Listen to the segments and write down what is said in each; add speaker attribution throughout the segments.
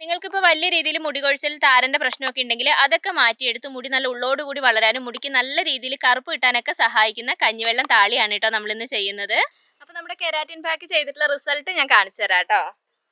Speaker 1: നിങ്ങൾക്കിപ്പോൾ വലിയ രീതിയിൽ മുടി കൊഴിച്ചിൽ താരന്റെ പ്രശ്നമൊക്കെ ഉണ്ടെങ്കിൽ അതൊക്കെ മാറ്റിയെടുത്ത് മുടി നല്ല ഉള്ളോടുകൂടി വളരാനും മുടിക്ക് നല്ല രീതിയിൽ കറുപ്പ് കിട്ടാനൊക്കെ സഹായിക്കുന്ന കഞ്ഞിവെള്ളം താളിയാണ് കേട്ടോ നമ്മളിന്ന് ചെയ്യുന്നത്. അപ്പോൾ നമ്മുടെ കെരാറ്റിൻ പാക്ക് ചെയ്തിട്ടുള്ള റിസൾട്ട് ഞാൻ കാണിച്ചു തരാം കേട്ടോ.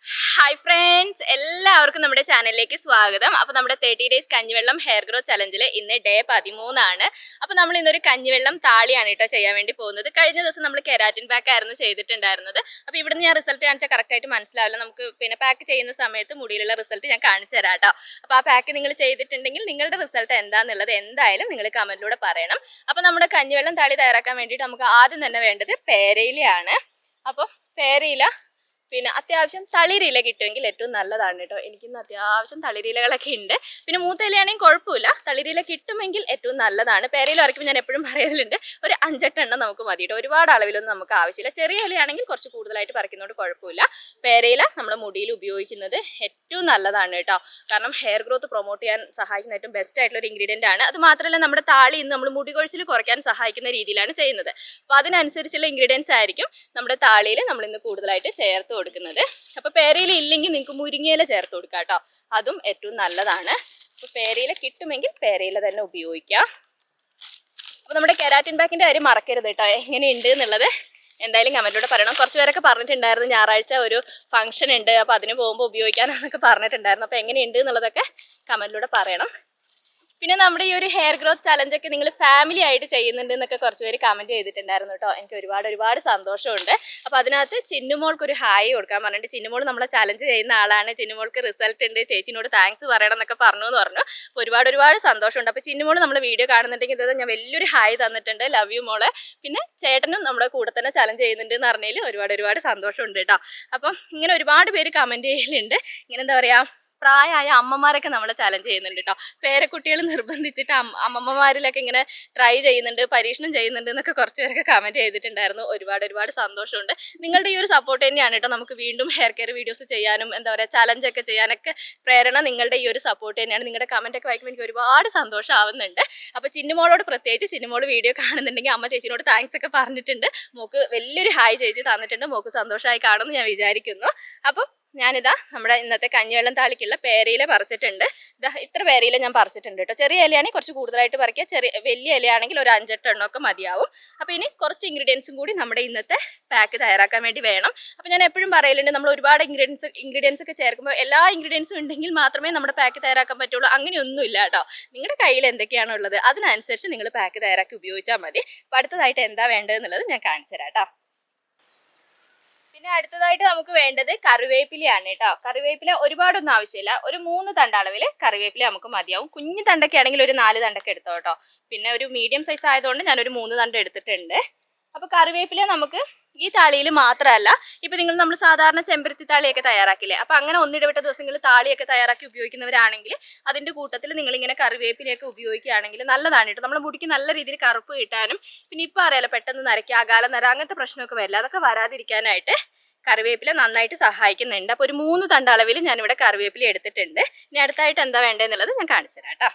Speaker 1: ഹായ് ഫ്രണ്ട്സ്, എല്ലാവർക്കും നമ്മുടെ ചാനലിലേക്ക് സ്വാഗതം. അപ്പോൾ നമ്മുടെ 30 ഡേയ്സ് കഞ്ഞിവെള്ളം ഹെയർ ഗ്രോത്ത് ചലഞ്ചിൽ ഇന്ന് ഡേ 13 ആണ്. അപ്പോൾ നമ്മൾ ഇന്നൊരു കഞ്ഞിവെള്ളം താളിയാണ് കേട്ടോ ചെയ്യാൻ വേണ്ടി പോകുന്നത്. കഴിഞ്ഞ ദിവസം നമ്മൾ കെരാറ്റിൻ പാക്ക് ആയിരുന്നു ചെയ്തിട്ടുണ്ടായിരുന്നത്. അപ്പോൾ ഇവിടുന്ന് ഞാൻ റിസൾട്ട് കാണിച്ചാൽ കറക്റ്റായിട്ട് മനസ്സിലാവില്ല. നമുക്ക് പിന്നെ പാക്ക് ചെയ്യുന്ന സമയത്ത് മുടിയിലുള്ള റിസൾട്ട് ഞാൻ കാണിച്ചു തരാം കേട്ടോ. അപ്പോൾ ആ പാക്ക് നിങ്ങൾ ചെയ്തിട്ടുണ്ടെങ്കിൽ നിങ്ങളുടെ റിസൾട്ട് എന്താണെന്നുള്ളത് എന്തായാലും നിങ്ങൾ കമന്റിലൂടെ പറയണം. അപ്പോൾ നമ്മുടെ കഞ്ഞിവെള്ളം താളി തയ്യാറാക്കാൻ വേണ്ടിയിട്ട് നമുക്ക് ആദ്യം തന്നെ വേണ്ടത് പേരയിലയാണ്. അപ്പോൾ പേരയില പിന്നെ അത്യാവശ്യം തളിരില കിട്ടുമെങ്കിൽ ഏറ്റവും നല്ലതാണ് കേട്ടോ. എനിക്കിന്ന് അത്യാവശ്യം തളിരിലകളൊക്കെ ഉണ്ട്. പിന്നെ മൂത്ത ഇലയാണെങ്കിൽ കുഴപ്പമില്ല, തളിരില കിട്ടുമെങ്കിൽ ഏറ്റവും നല്ലതാണ്. പേരയില ഉറക്കുമ്പോൾ ഞാൻ എപ്പോഴും പറയലുണ്ട്, ഒരു 5-8 എണ്ണം നമുക്ക് മതി കേട്ടോ. ഒരുപാട് അളവിലൊന്നും നമുക്ക് ആവശ്യമില്ല. ചെറിയ ഇലയാണെങ്കിൽ കുറച്ച് കൂടുതലായിട്ട് പറിക്കുന്നതുകൊണ്ട് കുഴപ്പമില്ല. പേരയില നമ്മൾ മുടിയിൽ ഉപയോഗിക്കുന്നത് ഏറ്റവും നല്ലതാണ് കേട്ടോ. കാരണം ഹെയർ ഗ്രോത്ത് പ്രൊമോട്ട് ചെയ്യാൻ സഹായിക്കുന്ന ഏറ്റവും ബെസ്റ്റ് ആയിട്ടുള്ള ഒരു ഇൻഗ്രീഡിയൻ്റ് ആണ്. അത് മാത്രമല്ല നമ്മുടെ താളി ഇന്ന് നമ്മൾ മുടി കൊഴിച്ചിൽ കുറയ്ക്കാൻ സഹായിക്കുന്ന രീതിയിലാണ് ചെയ്യുന്നത്. അപ്പോൾ അതിനനുസരിച്ചുള്ള ഇൻഗ്രീഡിയൻസ് ആയിരിക്കും നമ്മുടെ താളിയിൽ നമ്മൾ ഇന്ന് കൂടുതലായിട്ട് ചേർത്ത് കൊടുക്കുന്നത്. അപ്പൊ പേരയില ഇല്ലെങ്കിൽ നിങ്ങൾക്ക് മുരിങ്ങയില ചേർത്ത് കൊടുക്കാം കേട്ടോ, അതും ഏറ്റവും നല്ലതാണ്. അപ്പൊ പേരയില കിട്ടുമെങ്കിൽ പേരയില തന്നെ ഉപയോഗിക്കാം. അപ്പൊ നമ്മുടെ കെരാറ്റിൻ പാക്കിന്റെ കാര്യം മറക്കരുത് കേട്ടോ. എങ്ങനെയുണ്ട് എന്നുള്ളത് എന്തായാലും കമന്റിലൂടെ പറയണം. കുറച്ച് പേരൊക്കെ പറഞ്ഞിട്ടുണ്ടായിരുന്നു ഞായറാഴ്ച ഒരു ഫംഗ്ഷൻ ഉണ്ട്, അപ്പൊ അതിന് പോകുമ്പോൾ ഉപയോഗിക്കാനാന്നൊക്കെ പറഞ്ഞിട്ടുണ്ടായിരുന്നു. അപ്പൊ എങ്ങനെയുണ്ട് എന്നുള്ളതൊക്കെ കമന്റിലൂടെ പറയണം. പിന്നെ നമ്മുടെ ഈ ഒരു ഹെയർ ഗ്രോത്ത് ചലഞ്ച് ഒക്കെ നിങ്ങൾ ഫാമിലി ആയിട്ട് ചെയ്യുന്നുണ്ട് എന്നൊക്കെ കുറച്ച് പേര് കമന്റ് ചെയ്തിട്ടുണ്ടായിരുന്നു കേട്ടോ. എനിക്ക് ഒരുപാട് സന്തോഷമുണ്ട്. അപ്പോൾ അതിനകത്ത് ചിന്നുമോൾക്ക് ഒരു ഹായ് കൊടുക്കാൻ പറഞ്ഞിട്ട്, ചിന്നുമോൾ നമ്മളെ ചലഞ്ച് ചെയ്യുന്ന ആളാണ്, ചിന്നുമോൾക്ക് റിസൾട്ട് ഉണ്ട്, ചേച്ചിനോട് താങ്ക്സ് പറയണം എന്നൊക്കെ പറഞ്ഞു എന്ന് പറഞ്ഞു. അപ്പോൾ ഒരുപാട് സന്തോഷമുണ്ട്. അപ്പോൾ ചിന്നുമോൾ നമ്മുടെ വീഡിയോ കാണുന്നുണ്ടെങ്കിൽ ഇത് ഞാൻ വലിയൊരു ഹായ് തന്നിട്ടുണ്ട്, ലവ് യു മോളെ. പിന്നെ ചേട്ടനും നമ്മുടെ കൂടെ തന്നെ ചലഞ്ച് ചെയ്യുന്നുണ്ട് എന്ന് പറഞ്ഞതിൽ ഒരുപാട് സന്തോഷമുണ്ട് കേട്ടോ. അപ്പം ഇങ്ങനെ ഒരുപാട് പേര് കമന്റ് ചെയ്യലുണ്ട്. ഇങ്ങനെ എന്താ പറയുക, പ്രായമായ അമ്മമാരൊക്കെ നമ്മളെ ചലഞ്ച് ചെയ്യുന്നുണ്ട് കേട്ടോ. പേരക്കുട്ടികൾ നിർബന്ധിച്ചിട്ട് അമ്മമ്മമാരിലൊക്കെ ഇങ്ങനെ ട്രൈ ചെയ്യുന്നുണ്ട്, പരീക്ഷണം ചെയ്യുന്നുണ്ട് എന്നൊക്കെ കുറച്ച് പേരൊക്കെ കമന്റ് ചെയ്തിട്ടുണ്ടായിരുന്നു. ഒരുപാട് സന്തോഷമുണ്ട്. നിങ്ങളുടെ ഈ ഒരു സപ്പോർട്ട് തന്നെയാണ് കേട്ടോ നമുക്ക് വീണ്ടും ഹെയർ കെയർ വീഡിയോസ് ചെയ്യാനും എന്താ പറയുക ചലഞ്ചൊക്കെ ചെയ്യാനൊക്കെ പ്രേരണ. നിങ്ങളുടെ ഈ ഒരു സപ്പോർട്ട് തന്നെയാണ്. നിങ്ങളുടെ കമന്റ് ഒക്കെ വായിക്കുമ്പോൾ എനിക്ക് ഒരുപാട് സന്തോഷം ആവുന്നുണ്ട്. അപ്പോൾ ചിന്നുമോളോട് പ്രത്യേകിച്ച്, ചിന്നുമോൾ വീഡിയോ കാണുന്നുണ്ടെങ്കിൽ അമ്മ ചേച്ചിനോട് താങ്ക്സ് ഒക്കെ പറഞ്ഞിട്ടുണ്ട്. മോക്ക് വലിയൊരു ഹായ് ചേച്ചി തന്നിട്ടുണ്ട്. മോക്ക് സന്തോഷമായി കാണുമെന്ന് ഞാൻ വിചാരിക്കുന്നു. അപ്പം ഞാനിതാ നമ്മുടെ ഇന്നത്തെ കഞ്ഞിവെള്ളം താളിക്കുള്ള പേരയില പറിച്ചിട്ടുണ്ട്. ഇതാ ഇത്ര പേരയില ഞാൻ പറിച്ചിട്ടുണ്ട് കേട്ടോ. ചെറിയ ഇലയാണെങ്കിൽ കുറച്ച് കൂടുതലായിട്ട് പറിക്കുക, വലിയ ഇലയാണെങ്കിൽ ഒരു 5-8 എണ്ണമൊക്കെ മതിയാവും. അപ്പോൾ ഇനി കുറച്ച് ഇൻഗ്രീഡിയൻസും കൂടി നമ്മുടെ ഇന്നത്തെ പാക്ക് തയ്യാറാക്കാൻ വേണ്ടി വേണം. അപ്പോൾ ഞാൻ എപ്പോഴും പറയലുണ്ട്, നമ്മൾ ഒരുപാട് ഇൻഗ്രീഡിയൻസ് ഒക്കെ ചേർക്കുമ്പോൾ എല്ലാ ഇൻഗ്രീഡിയൻസും ഉണ്ടെങ്കിൽ മാത്രമേ നമ്മുടെ പാക്ക് തയ്യാറാക്കാൻ പറ്റുള്ളൂ. അങ്ങനെയൊന്നും ഇല്ല കേട്ടോ. നിങ്ങളുടെ കയ്യിൽ എന്തൊക്കെയാണോ ഉള്ളത് അതിനനുസരിച്ച് നിങ്ങൾ പാക്ക് തയ്യാറാക്കി ഉപയോഗിച്ചാൽ മതി. അപ്പോൾ അടുത്തതായിട്ട് എന്താ വേണ്ടതെന്നുള്ളത് ഞാൻ കാണിച്ചു തരാം കേട്ടോ. പിന്നെ അടുത്തതായിട്ട് നമുക്ക് വേണ്ടത് കറിവേപ്പിലയാണ് കേട്ടോ. കറിവേപ്പില ഒരുപാടൊന്നും ആവശ്യമില്ല, ഒരു 3 തണ്ട് അളവിൽ കറിവേപ്പില നമുക്ക് മതിയാവും. കുഞ്ഞു തണ്ടൊക്കെ ആണെങ്കിൽ ഒരു 4 തണ്ടൊക്കെ എടുത്തോ കേട്ടോ. പിന്നെ ഒരു മീഡിയം സൈസ് ആയതുകൊണ്ട് ഞാനൊരു 3 തണ്ട് എടുത്തിട്ടുണ്ട്. അപ്പൊ കറിവേപ്പില നമുക്ക് ഈ താളിയിൽ മാത്രമല്ല, ഇപ്പൊ നമ്മൾ സാധാരണ ചെമ്പരത്തി താളിയൊക്കെ തയ്യാറാക്കില്ലേ, അപ്പൊ അങ്ങനെ ഒന്നിടവിട്ട ദിവസങ്ങളിൽ താളിയൊക്കെ തയ്യാറാക്കി ഉപയോഗിക്കുന്നവരാണെങ്കിൽ അതിന്റെ കൂട്ടത്തിൽ നിങ്ങൾ ഇങ്ങനെ കറിവേപ്പിലയൊക്കെ ഉപയോഗിക്കുകയാണെങ്കിൽ നല്ലതാണ് കേട്ടോ. നമ്മുടെ മുടിക്ക് നല്ല രീതിയിൽ കറുപ്പ് കിട്ടാനും, പിന്നെ ഇപ്പൊ അറിയാലോ പെട്ടെന്ന് നരയ്ക്കുക, അകാല നര, അങ്ങനത്തെ പ്രശ്നമൊക്കെ വരില്ല, അതൊക്കെ വരാതിരിക്കാനായിട്ട് കറിവേപ്പില നന്നായിട്ട് സഹായിക്കുന്നുണ്ട്. അപ്പോൾ ഒരു 3 തണ്ട് അളവിൽ ഞാനിവിടെ കറിവേപ്പില എടുത്തിട്ടുണ്ട്. ഇനി അടുത്തായിട്ട് എന്താ വേണ്ടതെന്നുള്ളത് ഞാൻ കാണിച്ചു തരാം കേട്ടോ.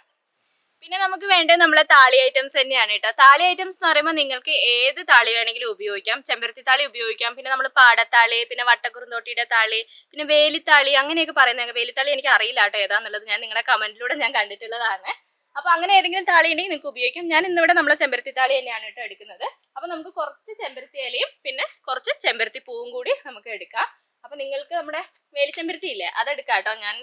Speaker 1: പിന്നെ നമുക്ക് വേണ്ടത് നമ്മളെ താളി ഐറ്റംസ് തന്നെയാണ് കേട്ടോ. താളി ഐറ്റംസ് എന്ന് പറയുമ്പോൾ നിങ്ങൾക്ക് ഏത് താളി വേണമെങ്കിലും ഉപയോഗിക്കാം. ചെമ്പരത്തി താളി ഉപയോഗിക്കാം, പിന്നെ നമ്മൾ പാടത്താളി, പിന്നെ വട്ടക്കുറുന്തോട്ടിയുടെ താളി, പിന്നെ വേലിത്താളി അങ്ങനെയൊക്കെ പറയുന്നത്. വേലിത്താളി എനിക്ക് അറിയില്ല കേട്ടോ ഏതാന്നുള്ളത്, ഞാൻ നിങ്ങളുടെ കമന്റിലൂടെ ഞാൻ കണ്ടിട്ടുള്ളതാണ്. അപ്പൊ അങ്ങനെ ഏതെങ്കിലും താളി ഉണ്ടെങ്കിൽ നിങ്ങൾക്ക് ഉപയോഗിക്കാം. ഞാൻ ഇന്നിവിടെ നമ്മളെ ചെമ്പരത്തി താളി തന്നെയാണ് കേട്ടോ എടുക്കുന്നത്. അപ്പൊ നമുക്ക് കുറച്ച് ചെമ്പരത്തി ഇലയും പിന്നെ കുറച്ച് ചെമ്പരത്തി പൂവും കൂടി നമുക്ക് എടുക്കാം. അപ്പൊ നിങ്ങൾക്ക് നമ്മുടെ വേലിച്ചെമ്പരത്തി ഇല്ലേ അതെടുക്കാം കേട്ടോ. ഞാൻ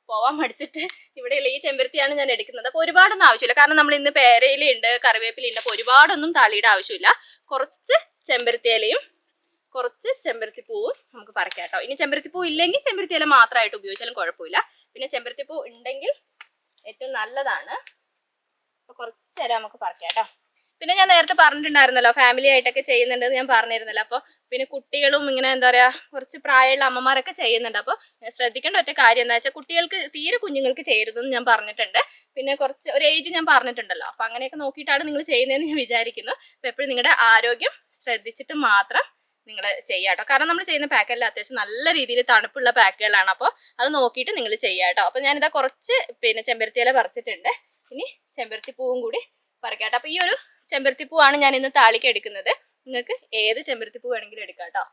Speaker 1: പോവാൻ മടിച്ചിട്ട് ഇവിടെയുള്ള ഈ ചെമ്പരത്തിയാണ് ഞാൻ എടുക്കുന്നത്. അപ്പോൾ ഒരുപാടൊന്നും ആവശ്യമില്ല, കാരണം നമ്മൾ ഇന്ന് പേരയിലുണ്ട്, കറിവേപ്പിലുണ്ട്, അപ്പോൾ ഒരുപാടൊന്നും താളിയുടെ ആവശ്യമില്ല. കുറച്ച് ചെമ്പരത്തി ഇലയും കുറച്ച് ചെമ്പരത്തി പൂവും നമുക്ക് പറിക്കാം കേട്ടോ. ഇനി ചെമ്പരത്തി പൂ ഇല്ലെങ്കിൽ ചെമ്പരത്തി ഇല മാത്രമായിട്ട് ഉപയോഗിച്ചാലും കുഴപ്പമില്ല. പിന്നെ ചെമ്പരത്തി പൂ ഉണ്ടെങ്കിൽ ഏറ്റവും നല്ലതാണ്. അപ്പോൾ കുറച്ച് ഇല നമുക്ക് പറിക്കാം കേട്ടോ. പിന്നെ ഞാൻ നേരത്തെ പറഞ്ഞിട്ടുണ്ടായിരുന്നല്ലോ ഫാമിലി ആയിട്ടൊക്കെ ചെയ്യുന്നുണ്ടെന്ന് ഞാൻ പറഞ്ഞിരുന്നല്ലോ. അപ്പോൾ പിന്നെ കുട്ടികളും ഇങ്ങനെ എന്താ പറയുക കുറച്ച് പ്രായമുള്ള അമ്മമാരൊക്കെ ചെയ്യുന്നുണ്ട്. അപ്പോൾ ശ്രദ്ധിക്കേണ്ട ഒറ്റ കാര്യം എന്താ വെച്ചാൽ കുട്ടികൾക്ക് തീരെ കുഞ്ഞുങ്ങൾക്ക് ചെയ്യരുതെന്ന് ഞാൻ പറഞ്ഞിട്ടുണ്ട്. പിന്നെ കുറച്ച് ഒരു ഏജ് ഞാൻ പറഞ്ഞിട്ടുണ്ടല്ലോ. അപ്പോൾ അങ്ങനെയൊക്കെ നോക്കിയിട്ടാണ് നിങ്ങൾ ചെയ്യുന്നതെന്ന് ഞാൻ വിചാരിക്കുന്നു. അപ്പോൾ എപ്പോഴും നിങ്ങളുടെ ആരോഗ്യം ശ്രദ്ധിച്ചിട്ട് മാത്രം നിങ്ങൾ ചെയ്യാട്ടോ. കാരണം നമ്മൾ ചെയ്യുന്ന പാക്കെല്ലാം അത്യാവശ്യം നല്ല രീതിയിൽ തണുപ്പുള്ള പാക്കുകളാണ്. അപ്പോൾ അത് നോക്കിയിട്ട് നിങ്ങൾ ചെയ്യാട്ടോ. അപ്പോൾ ഞാനിതാ കുറച്ച് പിന്നെ ചെമ്പരത്തി ഇല പറിച്ചിട്ടുണ്ട്. ഇനി ചെമ്പരത്തി പൂവും കൂടി പറിക്കാട്ടോ. അപ്പോൾ ഈ ഒരു ചെമ്പരത്തി പൂവാണ് ഞാൻ ഇന്ന് താളിക്ക് എടുക്കുന്നത്. നിങ്ങൾക്ക് ഏത് ചെമ്പരത്തി പൂ വേണമെങ്കിലും എടുക്കാം കേട്ടോ.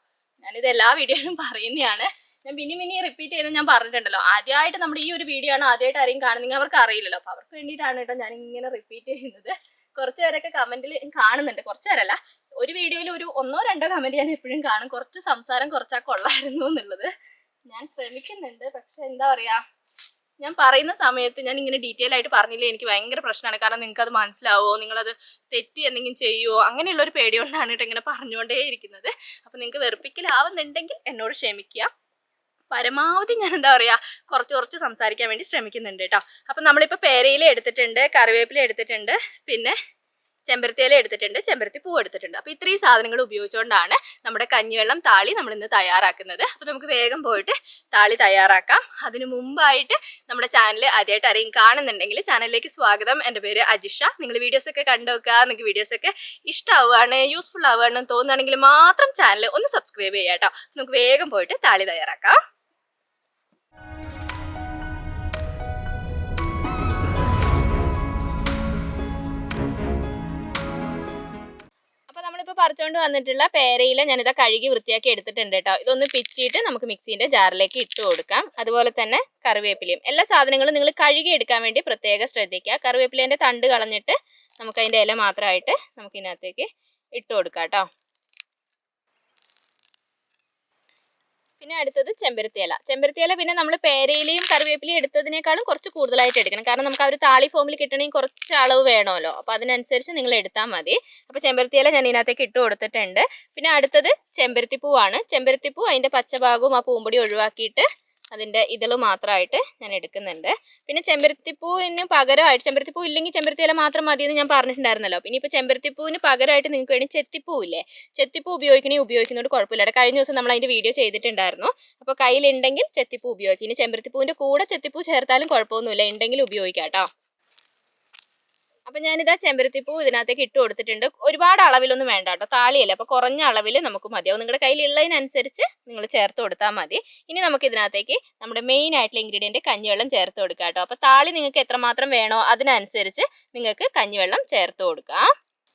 Speaker 1: ഞാനിത് എല്ലാ വീഡിയോയിലും പറയുന്നതാണ്. ഞാൻ പിന്നെ റിപ്പീറ്റ് ചെയ്ത് ഞാൻ പറഞ്ഞിട്ടുണ്ടല്ലോ, ആദ്യമായിട്ട് നമ്മുടെ ഈ ഒരു വീഡിയോ ആണ് ആദ്യമായിട്ട് ആരെയും കാണുന്നെങ്കിൽ അവർക്ക് അറിയില്ലല്ലോ. അപ്പോൾ അവർക്ക് വേണ്ടിയിട്ടാണ് കേട്ടോ ഞാൻ ഇങ്ങനെ റിപ്പീറ്റ് ചെയ്യുന്നത്. കുറച്ച് പേരൊക്കെ കമന്റിൽ കാണുന്നുണ്ട്, കുറച്ച് പേരല്ല, ഒരു വീഡിയോയിൽ ഒരു 1-2 കമന്റ് ഞാൻ എപ്പോഴും കാണും, കുറച്ച് സംസാരം കുറച്ചാ കൊള്ളായിരുന്നു എന്നുള്ളത്. ഞാൻ ശ്രമിക്കുന്നുണ്ട്, പക്ഷെ എന്താ പറയാ, ഞാൻ പറയുന്ന സമയത്ത് ഞാൻ ഇങ്ങനെ ഡീറ്റെയിൽ ആയിട്ട് പറഞ്ഞില്ലേ എനിക്ക് ഭയങ്കര പ്രശ്നമാണ്. കാരണം നിങ്ങൾക്ക് അത് മനസ്സിലാവോ, നിങ്ങളത് തെറ്റി എന്തെങ്കിലും ചെയ്യുമോ, അങ്ങനെയുള്ള ഒരു പേടി കൊണ്ടാണ് കേട്ടോ ഇങ്ങനെ പറഞ്ഞുകൊണ്ടേ ഇരിക്കുന്നത്. അപ്പം നിങ്ങൾക്ക് വെറുപ്പിക്കലാവുന്നുണ്ടെങ്കിൽ എന്നോട് ക്ഷമിക്കുക. പരമാവധി ഞാൻ എന്താ പറയുക കുറച്ച് സംസാരിക്കാൻ വേണ്ടി ശ്രമിക്കുന്നുണ്ട് കേട്ടോ. അപ്പം നമ്മളിപ്പോൾ പേരയില എടുത്തിട്ടുണ്ട്, കറിവേപ്പില എടുത്തിട്ടുണ്ട്, പിന്നെ ചെമ്പരത്തിയില എടുത്തിട്ടുണ്ട്, ചെമ്പരത്തി പൂ എടുത്തിട്ടുണ്ട്. അപ്പോൾ ഇത്രയും സാധനങ്ങൾ ഉപയോഗിച്ചുകൊണ്ടാണ് നമ്മുടെ കഞ്ഞിവെള്ളം താളി നമ്മൾ ഇന്ന് തയ്യാറാക്കുന്നത്. അപ്പോൾ നമുക്ക് വേഗം പോയിട്ട് താളി തയ്യാറാക്കാം. അതിനു മുമ്പായിട്ട് നമ്മുടെ ചാനൽ ആദ്യമായിട്ട് ആരെയും കാണുന്നുണ്ടെങ്കിൽ ചാനലിലേക്ക് സ്വാഗതം. എൻ്റെ പേര് അജിഷ. നിങ്ങൾ വീഡിയോസൊക്കെ കണ്ടു നോക്കുക. നിങ്ങൾക്ക് വീഡിയോസൊക്കെ ഇഷ്ടമാവുകയാണ്, യൂസ്ഫുൾ ആവുകയാണെന്ന് തോന്നുകയാണെങ്കിൽ മാത്രം ചാനൽ ഒന്ന് സബ്സ്ക്രൈബ് ചെയ്യാം കേട്ടോ. നമുക്ക് വേഗം പോയിട്ട് താളി തയ്യാറാക്കാം. നമ്മളിപ്പോൾ പറിച്ചുകൊണ്ട് വന്നിട്ടുള്ള പേരയില ഞാനിതാ കഴുകി വൃത്തിയാക്കി എടുത്തിട്ടുണ്ട് കേട്ടോ. ഇതൊന്ന് പിച്ചിയിട്ട് നമുക്ക് മിക്സിൻ്റെ ജാറിലേക്ക് ഇട്ട് കൊടുക്കാം. അതുപോലെ തന്നെ കറിവേപ്പിലയും എല്ലാ സാധനങ്ങളും നിങ്ങൾ കഴുകി എടുക്കാൻ വേണ്ടി പ്രത്യേകം ശ്രദ്ധിക്കുക. കറിവേപ്പിലേൻ്റെ തണ്ട് കളഞ്ഞിട്ട് നമുക്ക് അതിൻ്റെ ഇല മാത്രമായിട്ട് നമുക്കിതിനകത്തേക്ക് ഇട്ട് കൊടുക്കാം കേട്ടോ. പിന്നെ അടുത്തത് ചെമ്പരത്തിയില പിന്നെ നമ്മൾ പേരയിലയും കറിവേപ്പിലയും എടുത്തതിനേക്കാളും കുറച്ച് കൂടുതലായിട്ട് എടുക്കണം. കാരണം നമുക്ക് ആ ഒരു താളി ഫോമിൽ കിട്ടണമെങ്കിൽ കുറച്ച് അളവ് വേണമല്ലോ. അപ്പോൾ അതിനനുസരിച്ച് നിങ്ങൾ എടുത്താൽ മതി. അപ്പോൾ ചെമ്പരത്തിയില ഞാൻ ഇതിനകത്തേക്ക് ഇട്ട് കൊടുത്തിട്ടുണ്ട്. പിന്നെ അടുത്തത് ചെമ്പരത്തിപ്പൂവാണ്. ചെമ്പരത്തിപ്പൂ അതിൻ്റെ പച്ചഭാഗവും ആ പൂമ്പൊടി ഒഴിവാക്കിയിട്ട് അതിൻ്റെ ഇതള് മാത്രമായിട്ട് ഞാൻ എടുക്കുന്നുണ്ട്. പിന്നെ ചെമ്പരത്തിപ്പൂവിന് പകരമായിട്ട്, ചെമ്പരത്തിപ്പൂ ഇല്ലെങ്കിൽ ചെമ്പരത്തിയില മാത്രം മതി എന്ന് ഞാൻ പറഞ്ഞിട്ടുണ്ടായിരുന്നല്ലോ. പിന്നെ ഇപ്പോൾ ചെമ്പരത്തിപ്പൂവിന് പകരമായിട്ട് നിങ്ങൾക്ക് വേണ്ടി ചെത്തിപ്പൂവില്ലേ, ചെത്തിപ്പൂ ഉപയോഗിക്കുന്നതുകൊണ്ട് കുഴപ്പമില്ല. കഴിഞ്ഞ ദിവസം നമ്മൾ അതിൻ്റെ വീഡിയോ ചെയ്തിട്ടുണ്ടായിരുന്നു. അപ്പോൾ കയ്യിലുണ്ടെങ്കിൽ ചെത്തിപ്പൂ ഉപയോഗിക്കും. ഇനി ചെമ്പരത്തിപ്പൂവിൻ്റെ കൂടെ ചെത്തിപ്പൂ ചേർത്താലും കുഴപ്പമൊന്നുമില്ല, ഉണ്ടെങ്കിൽ ഉപയോഗിക്കാം കേട്ടോ. അപ്പം ഞാനിതാ ചെമ്പരത്തിപ്പൂ ഇതിനകത്തേക്ക് ഇട്ട് കൊടുത്തിട്ടുണ്ട്. ഒരുപാട് അളവിലൊന്നും വേണ്ട കേട്ടോ, താളിയല്ലേ, അപ്പോൾ കുറഞ്ഞ അളവിൽ നമുക്ക് മതിയാവും. നിങ്ങളുടെ കയ്യിലുള്ളതിനനുസരിച്ച് നിങ്ങൾ ചേർത്ത് കൊടുത്താൽ മതി. ഇനി നമുക്ക് ഇതിനകത്തേക്ക് നമ്മുടെ മെയിൻ ആയിട്ടുള്ള ഇൻഗ്രീഡിയൻറ്റ് കഞ്ഞിവെള്ളം ചേർത്ത് കൊടുക്കാം കേട്ടോ. അപ്പോൾ താളി നിങ്ങൾക്ക് എത്രമാത്രം വേണോ അതിനനുസരിച്ച് നിങ്ങൾക്ക് കഞ്ഞിവെള്ളം ചേർത്ത് കൊടുക്കാം.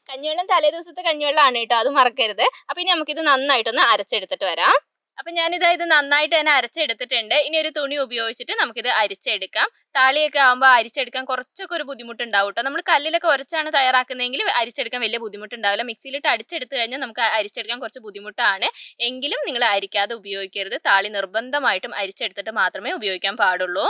Speaker 1: കഞ്ഞിവെള്ളം തലേ ദിവസത്തെ കഞ്ഞിവെള്ളമാണ് കേട്ടോ, അത് മറക്കരുത്. അപ്പോൾ ഇനി നമുക്കിത് നന്നായിട്ടൊന്ന് അരച്ചെടുത്തിട്ട് വരാം. അപ്പം ഞാനിതാ ഇത് നന്നായിട്ട് തന്നെ അരച്ചെടുത്തിട്ടുണ്ട്. ഇനി ഒരു തുണി ഉപയോഗിച്ചിട്ട് നമുക്കിത് അരിച്ചെടുക്കാം. താളിയൊക്കെ ആകുമ്പോൾ അരിച്ചെടുക്കാൻ കുറച്ചൊക്കെ ഒരു ബുദ്ധിമുട്ടുണ്ടാവും കേട്ടോ. നമ്മൾ കല്ലിലൊക്കെ ഉരച്ചാണ് തയ്യാറാക്കുന്നതെങ്കിൽ അരിച്ചെടുക്കാൻ വലിയ ബുദ്ധിമുട്ടുണ്ടാവില്ല. മിക്സിയിലിട്ട് അടിച്ചെടുത്ത് കഴിഞ്ഞാൽ നമുക്ക് അരിച്ചെടുക്കാൻ കുറച്ച് ബുദ്ധിമുട്ടാണ്. എങ്കിലും നിങ്ങൾ അരിക്കാതെ ഉപയോഗിക്കരുത്. താളി നിർബന്ധമായിട്ടും അരിച്ചെടുത്തിട്ട് മാത്രമേ ഉപയോഗിക്കാൻ പാടുള്ളൂ.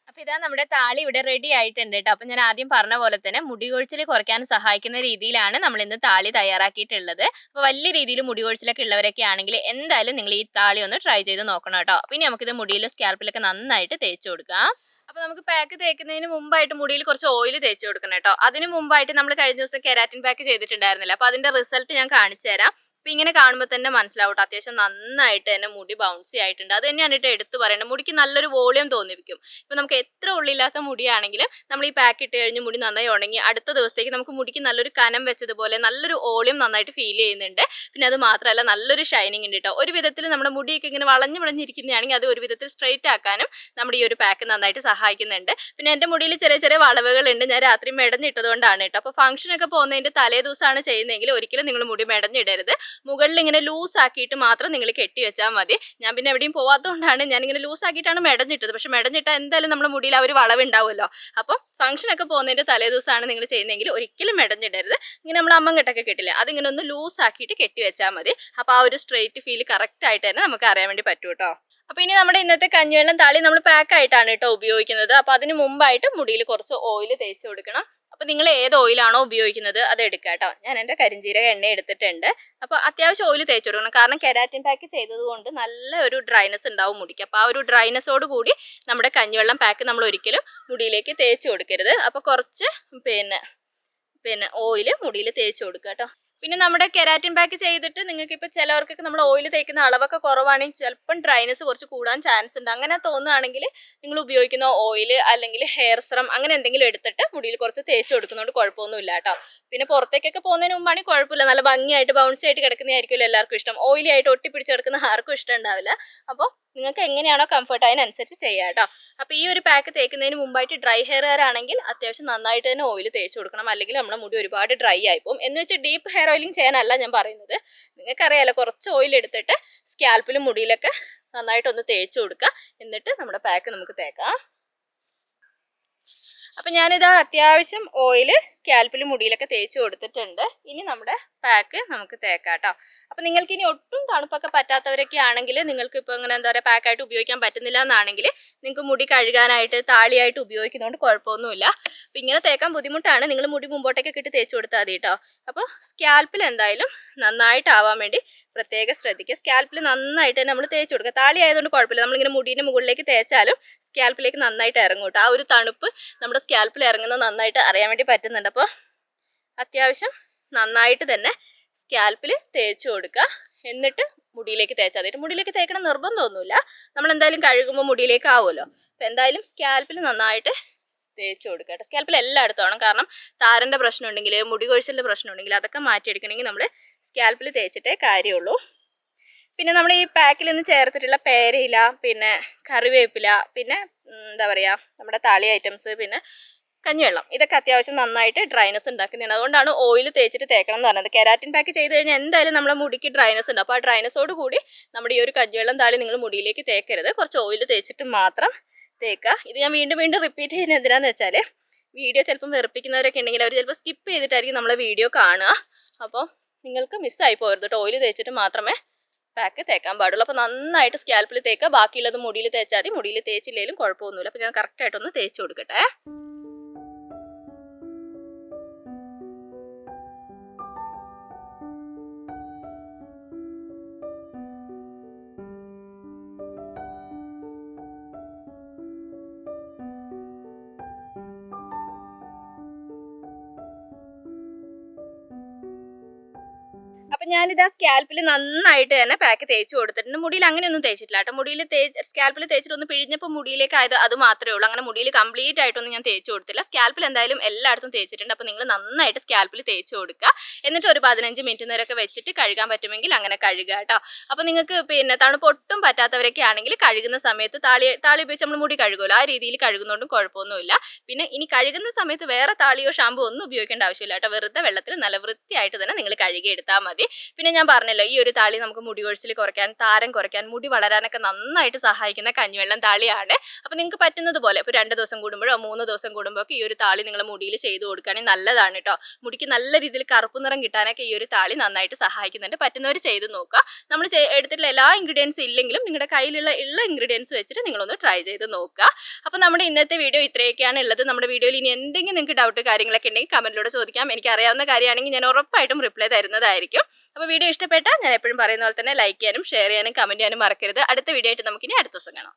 Speaker 1: അപ്പോൾ ഇതാ നമ്മുടെ താളി ഇവിടെ റെഡി ആയിട്ടുണ്ട് കേട്ടോ. അപ്പം ഞാൻ ആദ്യം പറഞ്ഞ പോലെ തന്നെ മുടി കൊഴിച്ചിൽ കുറയ്ക്കാൻ സഹായിക്കുന്ന രീതിയിലാണ് നമ്മൾ ഇന്ന് താളി തയ്യാറാക്കിയിട്ടുള്ളത്. അപ്പോൾ വലിയ രീതിയിൽ മുടി കൊഴിച്ചിലൊക്കെ ഉള്ളവരൊക്കെ ആണെങ്കിൽ എന്തായാലും നിങ്ങൾ ഈ താളി ഒന്ന് ട്രൈ ചെയ്ത് നോക്കണം കേട്ടോ. പിന്നെ നമുക്കിത് മുടിയിലും സ്കാൽപ്പിലൊക്കെ നന്നായിട്ട് തേച്ച് കൊടുക്കാം. അപ്പോൾ നമുക്ക് പാക്ക് തേക്കുന്നതിന് മുമ്പായിട്ട് മുടിയിൽ കുറച്ച് ഓയിൽ തേച്ച് കൊടുക്കണം കേട്ടോ. അതിന് മുമ്പായിട്ട് നമ്മൾ കഴിഞ്ഞ ദിവസം കെരാറ്റിൻ പാക്ക് ചെയ്തിട്ടുണ്ടായിരുന്നില്ല. അപ്പോൾ അതിൻ്റെ റിസൾട്ട് ഞാൻ കാണിച്ചു തരാം. അപ്പം ഇങ്ങനെ കാണുമ്പോൾ തന്നെ മനസ്സിലാവും, അത്യാവശ്യം നന്നായിട്ട് തന്നെ മുടി ബൗൺസി ആയിട്ടുണ്ട്. അത് തന്നെയാണ് കേട്ടോ എടുത്ത് പറയേണ്ടത്. മുടിക്ക് നല്ലൊരു വോളിയം തോന്നിപ്പിക്കും. ഇപ്പം നമുക്ക് എത്ര ഉള്ളില്ലാത്ത മുടിയാണെങ്കിലും നമ്മൾ ഈ പാക്ക് ഇട്ട് കഴിഞ്ഞ് മുടി നന്നായി ഉണങ്ങി അടുത്ത ദിവസത്തേക്ക് നമുക്ക് മുടിക്ക് നല്ലൊരു കനം വെച്ചതുപോലെ നല്ലൊരു വോളിയം നന്നായിട്ട് ഫീൽ ചെയ്യുന്നുണ്ട്. പിന്നെ അത് മാത്രമല്ല നല്ലൊരു ഷൈനിങ് ഉണ്ട് കേട്ടോ. ഒരു വിധത്തിൽ നമ്മുടെ മുടിയൊക്കെ ഇങ്ങനെ വളഞ്ഞിരിക്കുന്നതാണെങ്കിൽ അത് ഒരു വിധത്തിൽ സ്ട്രെയിറ്റ് ആക്കാനും നമ്മുടെ ഈ ഒരു പാക്ക് നന്നായിട്ട് സഹായിക്കുന്നുണ്ട്. പിന്നെ എൻ്റെ മുടിയിൽ ചെറിയ ചെറിയ വളവുകളുണ്ട്. ഞാൻ രാത്രി മെടഞ്ഞിട്ടതുകൊണ്ടാണ് കേട്ടോ. അപ്പോൾ ഫംഗ്ഷനൊക്കെ പോകുന്നതിൻ്റെ തലേ ദിവസമാണ് ചെയ്യുന്നതെങ്കിൽ ഒരിക്കലും നിങ്ങൾ മുടി മെടഞ്ഞിടരുത്. മുകളിൽ ഇങ്ങനെ ലൂസ് ആക്കിയിട്ട് മാത്രം നിങ്ങൾ കെട്ടി വെച്ചാൽ മതി. ഞാൻ പിന്നെ എവിടെയും പോവാത്തതുകൊണ്ടാണ് ഞാനിങ്ങനെ ലൂസ് ആക്കിയിട്ടാണ് മെടഞ്ഞിട്ടത്. പക്ഷെ മെടഞ്ഞിട്ടാൽ എന്തായാലും നമ്മുടെ മുടിയിൽ ആ ഒരു വളവുണ്ടാവുമല്ലോ. അപ്പം ഫംഗ്ഷനൊക്കെ പോകുന്നതിൻ്റെ തലേ ദിവസമാണ് നിങ്ങൾ ചെയ്യുന്നതെങ്കിൽ ഒരിക്കലും മെടഞ്ഞിടരുത്. ഇങ്ങനെ നമ്മൾ അമ്മങ്കെട്ടൊക്കെ കെട്ടില്ലേ, അതിങ്ങനെ ഒന്ന് ലൂസ് ആക്കിയിട്ട് കെട്ടി വെച്ചാൽ മതി. അപ്പോൾ ആ ഒരു സ്ട്രെയിറ്റ് ഫീൽ കറക്റ്റ് ആയിട്ട് തന്നെ നമുക്ക് അറിയാൻ വേണ്ടി പറ്റും കേട്ടോ. അപ്പോൾ ഇനി നമ്മുടെ ഇന്നത്തെ കഞ്ഞിവെള്ളം താളി നമ്മൾ പാക്കായിട്ടാണ് കേട്ടോ ഉപയോഗിക്കുന്നത്. അപ്പോൾ അതിന് മുമ്പായിട്ട് മുടിയിൽ കുറച്ച് ഓയിൽ തേച്ച് കൊടുക്കണം. അപ്പോൾ നിങ്ങൾ ഏത് ഓയിലാണോ ഉപയോഗിക്കുന്നത് അത് എടുക്കുക കേട്ടോ. ഞാൻ എൻ്റെ കരിഞ്ജീരക എണ്ണ എടുത്തിട്ടുണ്ട്. അപ്പോൾ അത്യാവശ്യം ഓയിൽ തേച്ച് കൊടുക്കണം. കാരണം കെരാറ്റിൻ പാക്ക് ചെയ്തതുകൊണ്ട് നല്ല ഒരു ഡ്രൈനെസ് ഉണ്ടാവും മുടിക്ക്. അപ്പോൾ ആ ഒരു ഡ്രൈനെസ്സോട് കൂടി നമ്മുടെ കഞ്ഞിവെള്ളം പാക്ക് നമ്മൾ ഒരിക്കലും മുടിയിലേക്ക് തേച്ച് കൊടുക്കരുത്. അപ്പോൾ കുറച്ച് പിന്നെ ഓയിൽ മുടിയിൽ തേച്ച് കൊടുക്കുക കേട്ടോ. പിന്നെ നമ്മുടെ കെരാറ്റിൻ പാക്ക് ചെയ്തിട്ട് നിങ്ങൾക്ക് ഇപ്പോൾ ചിലവർക്കൊക്കെ നമ്മൾ ഓയിൽ തേക്കുന്ന അളവൊക്കെ കുറവാണെങ്കിൽ ചിലപ്പം ഡ്രൈനെസ് കുറച്ച് കൂടാൻ ചാൻസ് ഉണ്ട്. അങ്ങനെ തോന്നുകയാണെങ്കിൽ നിങ്ങൾ ഉപയോഗിക്കുന്ന ഓയിൽ അല്ലെങ്കിൽ ഹെയർ സിറം അങ്ങനെ എന്തെങ്കിലും എടുത്തിട്ട് മുടിയിൽ കുറച്ച് തേച്ച് കൊടുക്കുന്നതുകൊണ്ട് കുഴപ്പമൊന്നുമില്ല കേട്ടോ. പിന്നെ പുറത്തേക്കൊക്കെ പോകുന്നതിന് മുമ്പാണെങ്കിൽ കുഴപ്പമില്ല, നല്ല ഭംഗിയായിട്ട് ബൗൺസി ആയിട്ട് കിടക്കുന്നതായിരിക്കുമല്ലോ എല്ലാവർക്കും ഇഷ്ടം. ഓയിലി ആയിട്ട് ഒട്ടിപ്പിടിച്ച് കിടക്കുന്ന ആർക്കും ഇഷ്ടം ഉണ്ടാവില്ല. അപ്പോൾ നിങ്ങൾക്ക് എങ്ങനെയാണോ കംഫർട്ട് അതിനനുസരിച്ച് ചെയ്യാം കേട്ടോ. അപ്പോൾ ഈ ഒരു പാക്ക് തേക്കുന്നതിന് മുമ്പായിട്ട് ഡ്രൈ ഹെയറുകാരാണെങ്കിൽ അത്യാവശ്യം നന്നായിട്ട് തന്നെ ഓയിൽ തേച്ച് കൊടുക്കണം. അല്ലെങ്കിൽ നമ്മുടെ മുടി ഒരുപാട് ഡ്രൈ ആയിപ്പോവും. എന്ന് വെച്ചാൽ ഡീപ്പ് ഹെയർ ഓയിലിംഗ് ചെയ്യാനല്ല ഞാൻ പറയുന്നത്. നിങ്ങൾക്കറിയാമല്ലോ, കുറച്ച് ഓയിൽ എടുത്തിട്ട് സ്കാൽപ്പിലും മുടിയിലൊക്കെ നന്നായിട്ടൊന്ന് തേച്ച് കൊടുക്കുക. എന്നിട്ട് നമ്മുടെ പാക്ക് നമുക്ക് തേക്കാം. അപ്പം ഞാനിത് അത്യാവശ്യം ഓയിൽ സ്കാൽപ്പിൽ മുടിയിലൊക്കെ തേച്ച് കൊടുത്തിട്ടുണ്ട്. ഇനി നമ്മുടെ പാക്ക് നമുക്ക് തേക്കാം കേട്ടോ. അപ്പം നിങ്ങൾക്ക് ഇനി ഒട്ടും തണുപ്പൊക്കെ പറ്റാത്തവരൊക്കെ ആണെങ്കിൽ നിങ്ങൾക്ക് ഇപ്പോൾ ഇങ്ങനെ എന്താ പറയുക പാക്കായിട്ട് ഉപയോഗിക്കാൻ പറ്റുന്നില്ല എന്നാണെങ്കിൽ നിങ്ങൾക്ക് മുടി കഴുകാനായിട്ട് താളിയായിട്ട് ഉപയോഗിക്കുന്നതുകൊണ്ട് കുഴപ്പമൊന്നുമില്ല. അപ്പം ഇങ്ങനെ തേക്കാൻ ബുദ്ധിമുട്ടാണ്, നിങ്ങൾ മുടി മുമ്പോട്ടേക്കൊക്കെ ഇട്ട് തേച്ച് കൊടുത്താൽ മതി കേട്ടോ. അപ്പോൾ സ്കാൽപ്പിൽ എന്തായാലും നന്നായിട്ടാവാൻ വേണ്ടി പ്രത്യേകം ശ്രദ്ധിക്കുക. സ്കാൽപ്പിൽ നന്നായിട്ട് തന്നെ നമ്മൾ തേച്ച് കൊടുക്കുക. താളി ആയതുകൊണ്ട് കുഴപ്പമില്ല, നമ്മളിങ്ങനെ മുടീൻ്റെ മുകളിലേക്ക് തേച്ചാലും സ്കാൽപ്പിലേക്ക് നന്നായിട്ട് ഇറങ്ങും കേട്ടോ. ആ ഒരു തണുപ്പ് നമ്മുടെ സ്കാൽപ്പിൽ ഇറങ്ങുന്നത് നന്നായിട്ട് അറിയാൻ വേണ്ടി പറ്റുന്നുണ്ട്. അപ്പോൾ അത്യാവശ്യം നന്നായിട്ട് തന്നെ സ്കാൽപ്പിൽ തേച്ച് കൊടുക്കുക. എന്നിട്ട് മുടിയിലേക്ക് തേച്ചാൽ മതി. മുടിയിലേക്ക് തേക്കണം നിർബന്ധമൊന്നുമില്ല, നമ്മൾ എന്തായാലും കഴുകുമ്പോൾ മുടിയിലേക്ക് ആവുമല്ലോ. അപ്പോൾ എന്തായാലും സ്കാൽപ്പിൽ നന്നായിട്ട് തേച്ച് കൊടുക്കുക കേട്ടോ. സ്കാൽപ്പിൽ എല്ലായിടത്തും ആവണം, കാരണം താരൻ്റെ പ്രശ്നം ഉണ്ടെങ്കിൽ മുടി കൊഴിച്ചിലിൻ്റെ പ്രശ്നം ഉണ്ടെങ്കിൽ അതൊക്കെ മാറ്റിയെടുക്കണമെങ്കിൽ നമ്മൾ സ്കാൽപ്പിൽ തേച്ചിട്ടേ കാര്യമുള്ളൂ. പിന്നെ നമ്മൾ ഈ പാക്കിൽ നിന്ന് ചേർത്തിട്ടുള്ള പേരയില, പിന്നെ കറിവേപ്പില, പിന്നെ എന്താ പറയുക നമ്മുടെ താളി ഐറ്റംസ്, പിന്നെ കഞ്ഞിവെള്ളം, ഇതൊക്കെ അത്യാവശ്യം നന്നായിട്ട് ഡ്രൈനസ് ഉണ്ടാക്കുന്നതാണ്. അതുകൊണ്ടാണ് ഓയിൽ തേച്ചിട്ട് തേക്കണം എന്ന് പറഞ്ഞത്. കെരാറ്റിൻ പാക്ക് ചെയ്ത് കഴിഞ്ഞാൽ എന്തായാലും നമ്മുടെ മുടിക്ക് ഡ്രൈനസ് ഉണ്ട്. അപ്പോൾ ആ ഡ്രൈനസോട് കൂടി നമ്മുടെ ഈ ഒരു കഞ്ഞിവെള്ളം താളി നിങ്ങൾ മുടിയിലേക്ക് തേക്കരുത്, കുറച്ച് ഓയിൽ തേച്ചിട്ട് മാത്രം തേക്കുക. ഇത് ഞാൻ വീണ്ടും വീണ്ടും റിപ്പീറ്റ് ചെയ്യുന്നത് എന്തിനാന്ന് വെച്ചാൽ വീഡിയോ ചിലപ്പം വെറുപ്പിക്കുന്നവരൊക്കെ ഉണ്ടെങ്കിൽ അവർ ചിലപ്പോൾ സ്കിപ്പ് ചെയ്തിട്ടായിരിക്കും നമ്മളെ വീഡിയോ കാണുക. അപ്പോൾ നിങ്ങൾക്ക് മിസ്സായി പോകരുത് കേട്ടോ. ഓയിൽ തേച്ചിട്ട് മാത്രമേ പാക്ക് തേക്കാൻ പാടുള്ളൂ. അപ്പോൾ നന്നായിട്ട് സ്കാൽപ്പിൽ തേക്കുക, ബാക്കിയുള്ളത് മുടിയിൽ തേച്ചാൽ മതി. മുടിയിൽ തേച്ചില്ലെങ്കിലും കുഴപ്പമൊന്നുമില്ല. അപ്പോൾ ഞാൻ കറക്റ്റായിട്ടൊന്ന് തേച്ച് കൊടുക്കട്ടെ. അപ്പം ഞാനിതാ സ്കാൽപ്പിൽ നന്നായിട്ട് തന്നെ പാക്ക് തേച്ച് കൊടുത്തിട്ടുണ്ട്. മുടിയിൽ അങ്ങനെയൊന്നും തേച്ചിട്ടില്ല കേട്ടോ. മുടിയിൽ സ്കാൽപ്പിൽ തേച്ചിട്ട് ഒന്ന് പിഴിഞ്ഞപ്പോൾ മുടിയിലേക്ക് ആയത് അത് മാത്രമേ ഉള്ളൂ. അങ്ങനെ മുടിയിൽ കംപ്ലീറ്റ് ആയിട്ടൊന്നും ഞാൻ തേച്ച് കൊടുത്തില്ല. സ്കാൽപ്പിൽ എന്തായാലും എല്ലായിടത്തും തേച്ചിട്ടുണ്ട്. അപ്പോൾ നിങ്ങൾ നന്നായിട്ട് സ്കാൽപ്പിൽ തേച്ച് കൊടുക്കുക. എന്നിട്ട് ഒരു 15 മിനിറ്റ് നേരമൊക്കെ വെച്ചിട്ട് കഴുകാൻ പറ്റുമെങ്കിൽ അങ്ങനെ കഴുകുക കേട്ടോ. അപ്പോൾ നിങ്ങൾക്ക് പിന്നെ തണുപ്പ് ഒട്ടും പറ്റാത്തവരൊക്കെ ആണെങ്കിൽ കഴുകുന്ന സമയത്ത് താളി ഉപയോഗിച്ച് നമ്മൾ മുടി കഴുകുമല്ലോ, ആ രീതിയിൽ കഴുകുന്നതുകൊണ്ടും കുഴപ്പമൊന്നുമില്ല. പിന്നെ ഇനി കഴുകുന്ന സമയത്ത് വേറെ താളിയോ ഷാമ്പോ ഒന്നും ഉപയോഗിക്കേണ്ട ആവശ്യമില്ല കേട്ടോ. വെറുതെ വെള്ളത്തിൽ നല്ല വൃത്തിയായിട്ട് തന്നെ നിങ്ങൾ കഴുകി എടുത്താൽ മതി. പിന്നെ ഞാൻ പറഞ്ഞല്ലോ, ഈ ഒരു താളി നമുക്ക് മുടി കൊഴിച്ചിൽ കുറയ്ക്കാൻ, താരം കുറയ്ക്കാൻ, മുടി വളരാനൊക്കെ നന്നായിട്ട് സഹായിക്കുന്ന കഞ്ഞിവെള്ളം താളിയാണ്. അപ്പോൾ നിങ്ങൾക്ക് പറ്റുന്നത് പോലെ ഇപ്പോൾ 2 ദിവസം കൂടുമ്പോഴോ 3 ദിവസം കൂടുമ്പോൾ ഒക്കെ ഈ ഒരു താളി നിങ്ങൾ മുടിയിൽ ചെയ്ത് കൊടുക്കുകയാണെങ്കിൽ നല്ലതാണ് കേട്ടോ. മുടിക്ക് നല്ല രീതിയിൽ കറുപ്പ് നിറം കിട്ടാനൊക്കെ ഈ ഒരു താളി നന്നായിട്ട് സഹായിക്കുന്നുണ്ട്. പറ്റുന്നവർ ചെയ്ത് നോക്കുക. നമ്മൾ എടുത്തിട്ടുള്ള എല്ലാ ഇൻഗ്രീഡിയൻസും ഇല്ലെങ്കിലും നിങ്ങളുടെ കയ്യിലുള്ള ഇൻഗ്രീഡിയൻസ് വെച്ചിട്ട് നിങ്ങളൊന്ന് ട്രൈ ചെയ്ത് നോക്കുക. അപ്പോൾ നമ്മുടെ ഇന്നത്തെ വീഡിയോ ഇത്രയൊക്കെയാണ് ഉള്ളത്. നമ്മുടെ വീഡിയോയിൽ ഇനി എന്തെങ്കിലും നിങ്ങൾക്ക് ഡൗട്ട് കാര്യങ്ങളൊക്കെ ഉണ്ടെങ്കിൽ കമൻറ്റിലൂടെ ചോദിക്കാം. എനിക്ക് അറിയാവുന്ന കാര്യമാണെങ്കിൽ ഞാൻ ഉറപ്പായിട്ടും റിപ്ലൈ തരുന്നതായിരിക്കും. അപ്പോൾ വീഡിയോ ഇഷ്ടപ്പെട്ടാൽ ഞാൻ എപ്പോഴും പറയുന്ന പോലെ തന്നെ ലൈക്ക് ചെയ്യാനും ഷെയർ ചെയ്യാനും കമൻറ്റ് ചെയ്യാനും മറക്കരുത്. അടുത്ത വീഡിയോ ആയിട്ട് നമുക്കിനി അടുത്ത ദിവസം കാണാം.